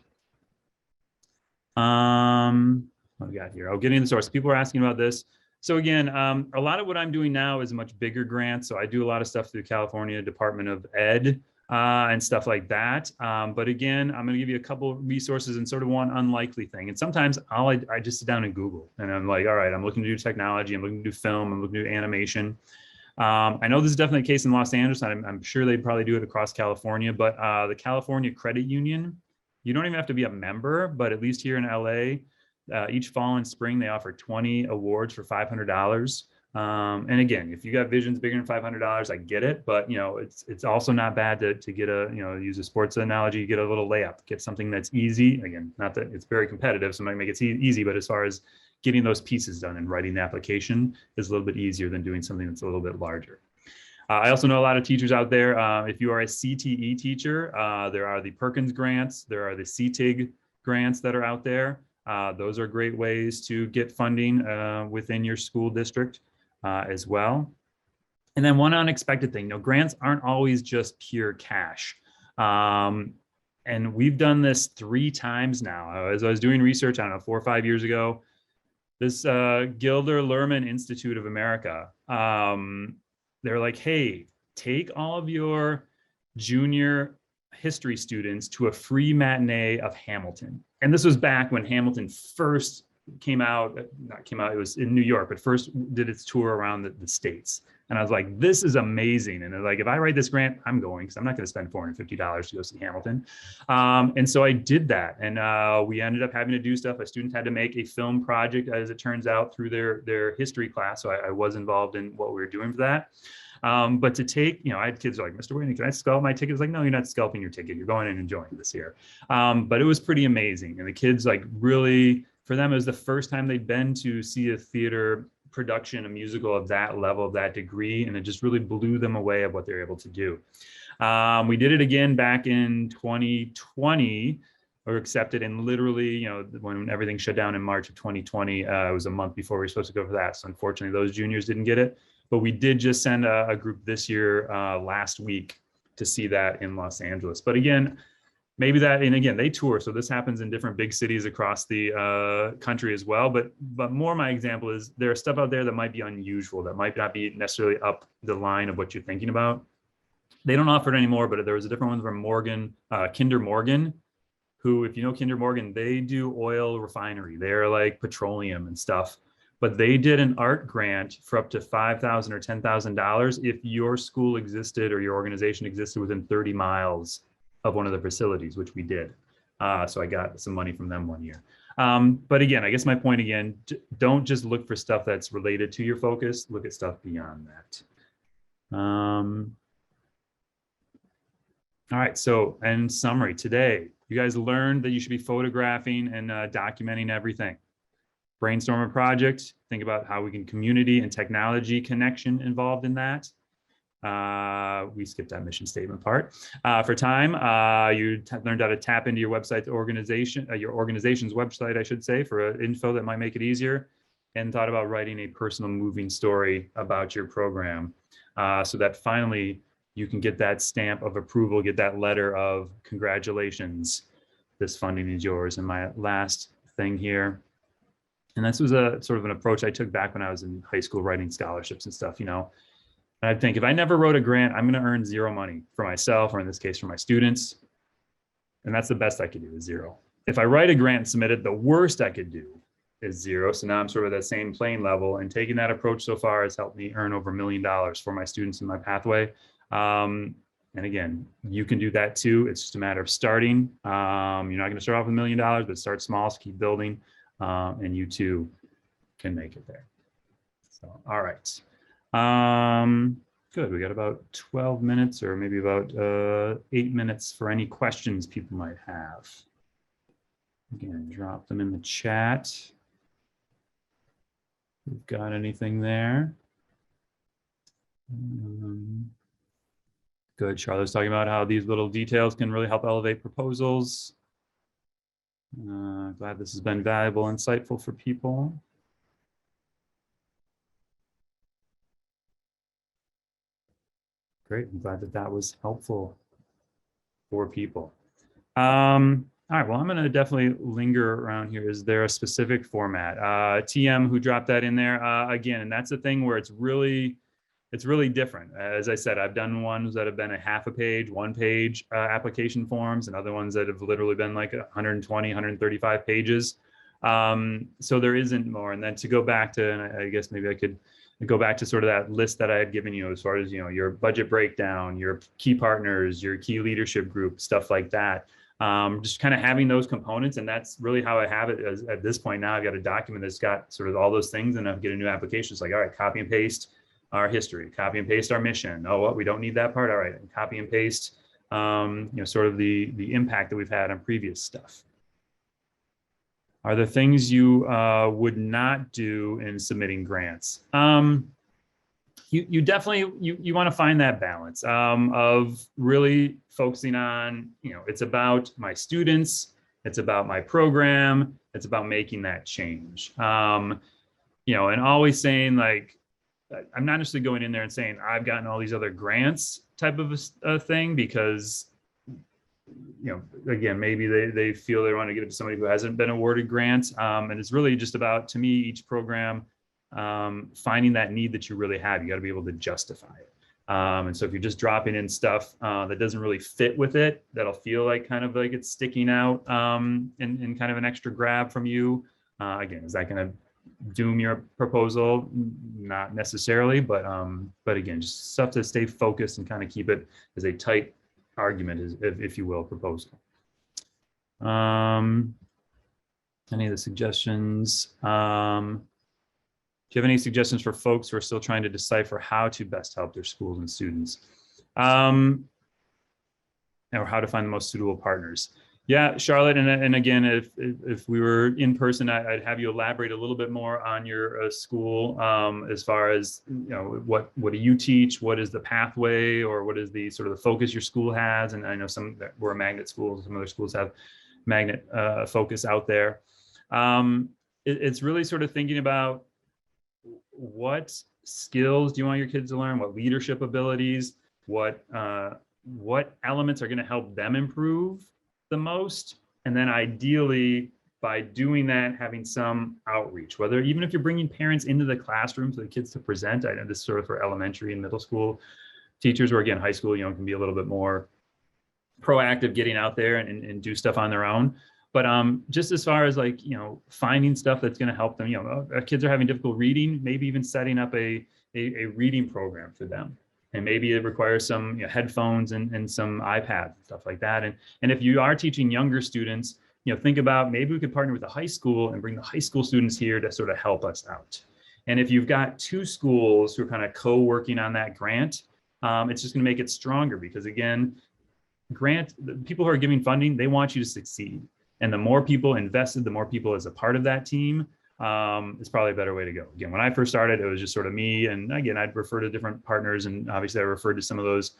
What we got here? Oh, getting the source. People are asking about this. So again, a lot of what I'm doing now is a much bigger grant. So I do a lot of stuff through the California Department of Ed. And stuff like that. But again, I'm going to give you a couple of resources and sort of one unlikely thing. And sometimes I just sit down and Google and I'm like, all right, I'm looking to do technology. I'm looking to do film. I'm looking to do animation. I know this is definitely the case in Los Angeles. I'm sure they'd probably do it across California, but the California Credit Union, you don't even have to be a member, but at least here in LA, each fall and spring, they offer 20 awards for $500. And again, if you got visions bigger than $500, I get it, but it's also not bad to get use a sports analogy, get a little layup, get something that's easy. Again, not that it's very competitive, so it might make it easy, but as far as getting those pieces done and writing the application is a little bit easier than doing something that's a little bit larger. I also know a lot of teachers out there. If you are a CTE teacher, there are the Perkins grants, there are the CTIG grants that are out there. Those are great ways to get funding within your school district. As well. And then one unexpected thing, grants aren't always just pure cash. And we've done this 3 times now. As I was doing research, I don't know, 4 or 5 years ago, this Gilder Lehrman Institute of America, they're like, hey, take all of your junior history students to a free matinee of Hamilton. And this was back when Hamilton first it was in New York, but first did its tour around the States. And I was like, this is amazing. And like, if I write this grant, I'm going, because I'm not going to spend $450 to go see Hamilton. And so I did that. And we ended up having to do stuff. A student had to make a film project, as it turns out, through their history class. So I was involved in what we were doing for that. But to take, I had kids like, Mr. Whitney, can I scalp my ticket? It's like, no, you're not scalping your ticket. You're going and enjoying this here. But it was pretty amazing. And the kids like really, for them, it was the first time they'd been to see a theater production, a musical of that level, of that degree. And it just really blew them away of what they're able to do. We did it again back in 2020. Or accepted, and literally, when everything shut down in March of 2020, it was a month before we were supposed to go for that. So unfortunately, those juniors didn't get it. But we did just send a group this year, last week, to see that in Los Angeles. But again, maybe that, and again, they tour. So this happens in different big cities across the country as well. But more my example is there's stuff out there that might be unusual, that might not be necessarily up the line of what you're thinking about. They don't offer it anymore, but there was a different one from Morgan, Kinder Morgan, who, if you know Kinder Morgan, they do oil refinery. They're like petroleum and stuff. But they did an art grant for up to $5,000 or $10,000 if your school existed or your organization existed within 30 miles of one of the facilities, which we did. So I got some money from them one year. But again, I guess my point again, don't just look for stuff that's related to your focus. Look at stuff beyond that. All right, so in summary, today, you guys learned that you should be photographing and documenting everything. Brainstorm a project, think about how we can community and technology connection involved in that. We skipped that mission statement part. For time, you learned how to tap into your website's organization, your organization's website, I should say, for info that might make it easier, and thought about writing a personal moving story about your program so that finally you can get that stamp of approval, get that letter of congratulations, this funding is yours. And my last thing here, and this was a sort of an approach I took back when I was in high school writing scholarships and stuff, and I'd think, if I never wrote a grant, I'm going to earn zero money for myself, or in this case, for my students. And that's the best I could do, is zero. If I write a grant and submit it, the worst I could do is zero. So now I'm sort of at that same playing level, and taking that approach so far has helped me earn over $1 million for my students in my pathway. And again, you can do that too. It's just a matter of starting. You're not going to start off with $1 million, but start small, so keep building, and you too can make it there. So, all right. Good. We got about 12 minutes, or maybe about 8 minutes for any questions people might have. Again, drop them in the chat. We've got anything there? Good. Charlotte's talking about how these little details can really help elevate proposals. Glad this has been valuable, insightful for people. Great. I'm glad that that was helpful for people. All right. Well, I'm going to definitely linger around here. Is there a specific format? TM, who dropped that in there again, and that's the thing where it's really different. As I said, I've done ones that have been a half a page, 1 page application forms, and other ones that have literally been like 120, 135 pages. So there isn't more. And then to go back to, and I guess maybe I could go back to sort of that list that I had given you, as far as, your budget breakdown, your key partners, your key leadership group, stuff like that. Just kind of having those components. And that's really how I have it at this point. Now I've got a document that's got sort of all those things, and I'll get a new application. It's like, all right, copy and paste our history, copy and paste our mission. Oh, what, we don't need that part. All right, copy and paste, sort of the impact that we've had on previous stuff. Are there things you would not do in submitting grants? You definitely, you want to find that balance of really focusing on, it's about my students, it's about my program, it's about making that change. And always saying, like, I'm not necessarily going in there and saying I've gotten all these other grants type of a thing, because again, maybe they feel they want to give it to somebody who hasn't been awarded grants. And it's really just about, to me, each program, finding that need that you really have. You got to be able to justify it. And so if you're just dropping in stuff that doesn't really fit with it, that'll feel like kind of like it's sticking out in kind of an extra grab from you. Again, is that going to doom your proposal? Not necessarily, but again, just stuff to stay focused and kind of keep it as a tight argument, if you will, proposal. Any of the suggestions? Do you have any suggestions for folks who are still trying to decipher how to best help their schools and students? Or how to find the most suitable partners? Yeah, Charlotte, and again, if we were in person, I'd have you elaborate a little bit more on your school, as far as, you know, what do you teach? What is the pathway, or what is the sort of the focus your school has? And I know some that we're magnet schools, some other schools have magnet focus out there. It's really sort of thinking about what skills do you want your kids to learn, what leadership abilities, what elements are going to help them improve the most, and then ideally by doing that, having some outreach, whether even if you're bringing parents into the classroom for the kids to present. I know this is sort of for elementary and middle school teachers, or again, high school, you know, can be a little bit more proactive, getting out there and do stuff on their own. But just as far as, like, you know, finding stuff that's going to help them, you know, our kids are having difficult reading, maybe even setting up a reading program for them. And maybe it requires some, you know, headphones and some iPads, stuff like that. And if you are teaching younger students, you know, think about maybe we could partner with the high school and bring the high school students here to sort of help us out. And if you've got two schools who are kind of co-working on that grant, it's just going to make it stronger, because again, the people who are giving funding, they want you to succeed. And the more people invested, the more people as a part of that team, is probably a better way to go. Again, when I first started, it was just sort of me. And again, I'd refer to different partners. And obviously I referred to some of those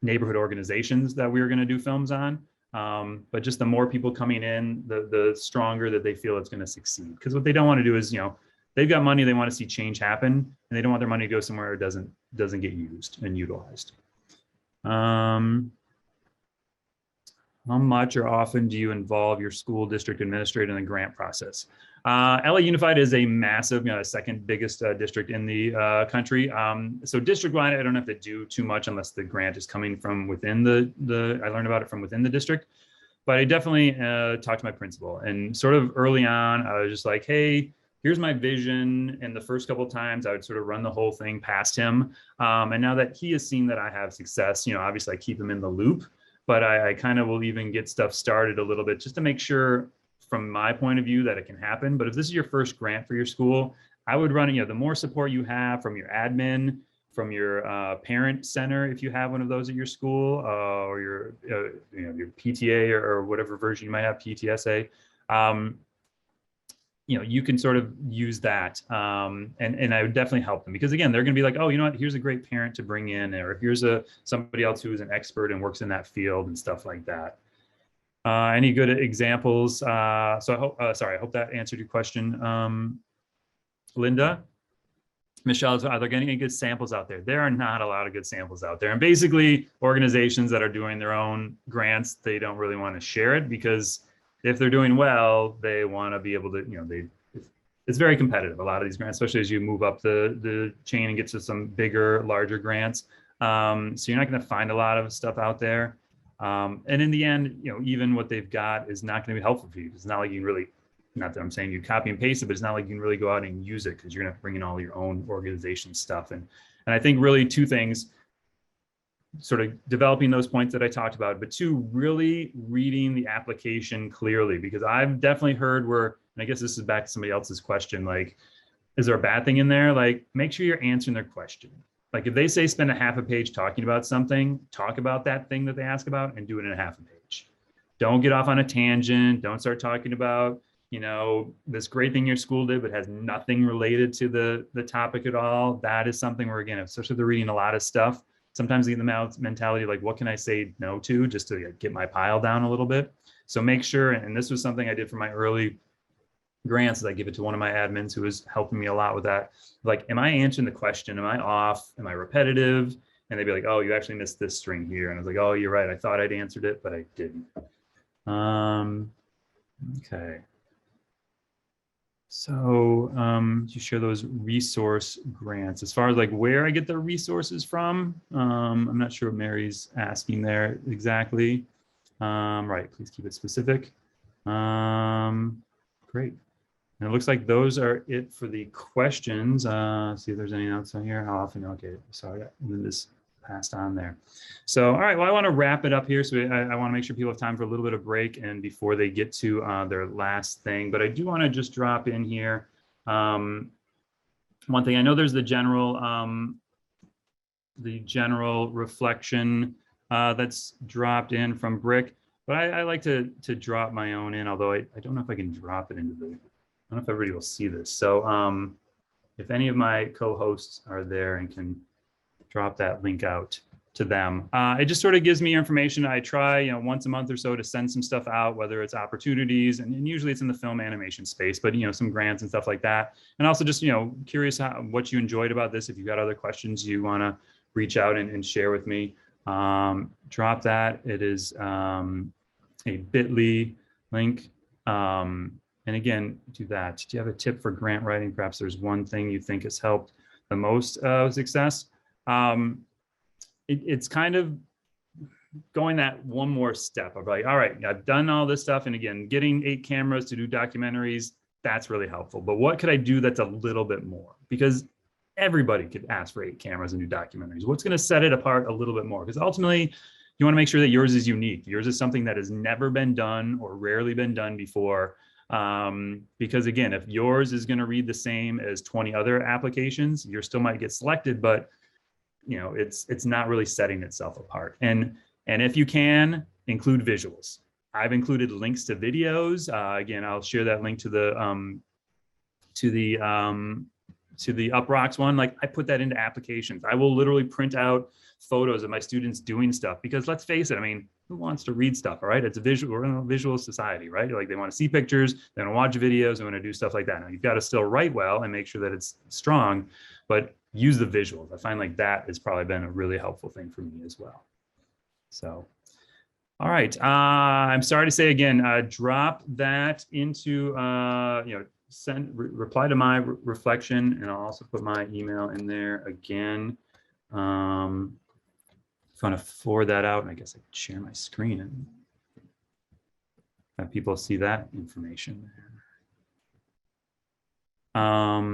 neighborhood organizations that we were going to do films on. But just the more people coming in, the stronger that they feel it's going to succeed. Because what they don't want to do is, you know, they've got money, they want to see change happen, and they don't want their money to go somewhere it doesn't get used and utilized. How much or often do you involve your school district administrator in the grant process? LA Unified is a massive, you know, second biggest district in the country. So district-wide, I don't have to do too much unless the grant is coming from within I learned about it from within the district. But I definitely talked to my principal, and sort of early on, I was just like, hey, here's my vision. And the first couple of times I would sort of run the whole thing past him. And now that he has seen that I have success, you know, obviously I keep him in the loop. But I kind of will even get stuff started a little bit just to make sure from my point of view that it can happen. But if this is your first grant for your school, I would run, you know, the more support you have from your admin, from your parent center, if you have one of those at your school, or your, you know, your PTA or whatever version you might have, PTSA, you know, you can sort of use that. And I would definitely help them, because again, they're going to be like, oh, you know what, here's a great parent to bring in, or here's somebody else who is an expert and works in that field and stuff like that. Any good examples? So I hope, I hope that answered your question. Linda, Michelle, are there any good samples out there? There are not a lot of good samples out there. And basically organizations that are doing their own grants, they don't really want to share it, because if they're doing well, they want to be able to, you know, it's very competitive, a lot of these grants, especially as you move up the chain and get to some bigger, larger grants. So you're not going to find a lot of stuff out there. And in the end, you know, even what they've got is not going to be helpful for you. It's not like you can really, not that I'm saying you copy and paste it, but it's not like you can really go out and use it, because you're going to have to bring in all your own organization stuff. And I think really two things: sort of developing those points that I talked about, but two, really reading the application clearly, because I've definitely heard where, and I guess this is back to somebody else's question, like, is there a bad thing in there? Like, make sure you're answering their question. Like if they say spend a half a page talking about something, talk about that thing that they ask about and do it in a half a page. Don't get off on a tangent. Don't start talking about, you know, this great thing your school did, but has nothing related to the topic at all. That is something where, again, especially if they're reading a lot of stuff, sometimes they get the mentality like, what can I say no to, just to get my pile down a little bit. So make sure, and this was something I did for my early grants, is I give it to one of my admins who was helping me a lot with that. Like, am I answering the question? Am I off? Am I repetitive? And they'd be like, oh, you actually missed this string here. And I was like, oh, you're right. I thought I'd answered it, but I didn't. Okay. So you share those resource grants. As far as like where I get the resources from, I'm not sure what Mary's asking there exactly. Right, please keep it specific. Great. And it looks like those are it for the questions. See if there's anything else on here. How often? Okay, sorry, this passed on there. So, all right, well, I want to wrap it up here. So I want to make sure people have time for a little bit of break and before they get to their last thing. But I do want to just drop in here. One thing, I know there's the general reflection that's dropped in from Brick, but I like to drop my own in, although I don't know if I can drop it into the, I don't know if everybody will see this. So if any of my co-hosts are there and can drop that link out to them, it just sort of gives me information. I try, once a month or so to send some stuff out, whether it's opportunities, and usually it's in the film animation space, but some grants and stuff like that. And also just, curious what you enjoyed about this. If you've got other questions you want to reach out and share with me, drop that. It is a bit.ly link. And again, do that. Do you have a tip for grant writing? Perhaps there's one thing you think has helped the most success. It's kind of going that one more step of like, all right, I've done all this stuff. And again, getting 8 cameras to do documentaries, that's really helpful. But what could I do that's a little bit more? Because everybody could ask for 8 cameras and do documentaries. What's going to set it apart a little bit more? Because ultimately, you want to make sure that yours is unique. Yours is something that has never been done or rarely been done before. Because again, if yours is going to read the same as 20 other applications, you still might get selected, but it's not really setting itself apart. And if you can, include visuals. I've included links to videos. Again, I'll share that link to the Uproxx one. Like, I put that into applications. I will literally print out photos of my students doing stuff, because let's face it, I mean, who wants to read stuff? All right, it's a visual, we're in a visual society, right? Like, they want to see pictures, they want to watch videos, they want to do stuff like that. Now, you've got to still write well and make sure that it's strong, but use the visuals. I find like that has probably been a really helpful thing for me as well. So, all right, I'm sorry to say again, drop that into, reply to my reflection, and I'll also put my email in there again. If you want to forward that out, and I guess I can share my screen and have people see that information there.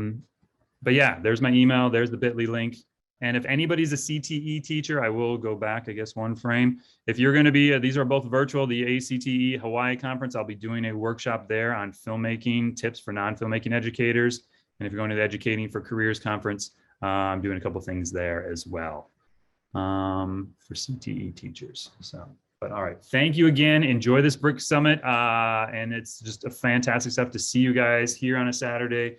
But yeah, there's my email. There's the bit.ly link. And if anybody's a CTE teacher, I will go back, I guess, one frame. If you're going to be, these are both virtual, the ACTE Hawaii conference, I'll be doing a workshop there on filmmaking tips for non-filmmaking educators. And if you're going to the Educating for Careers conference, I'm doing a couple things there as well for CTE teachers. So, but all right, thank you again. Enjoy this Brick Summit. And it's just a fantastic stuff to see you guys here on a Saturday.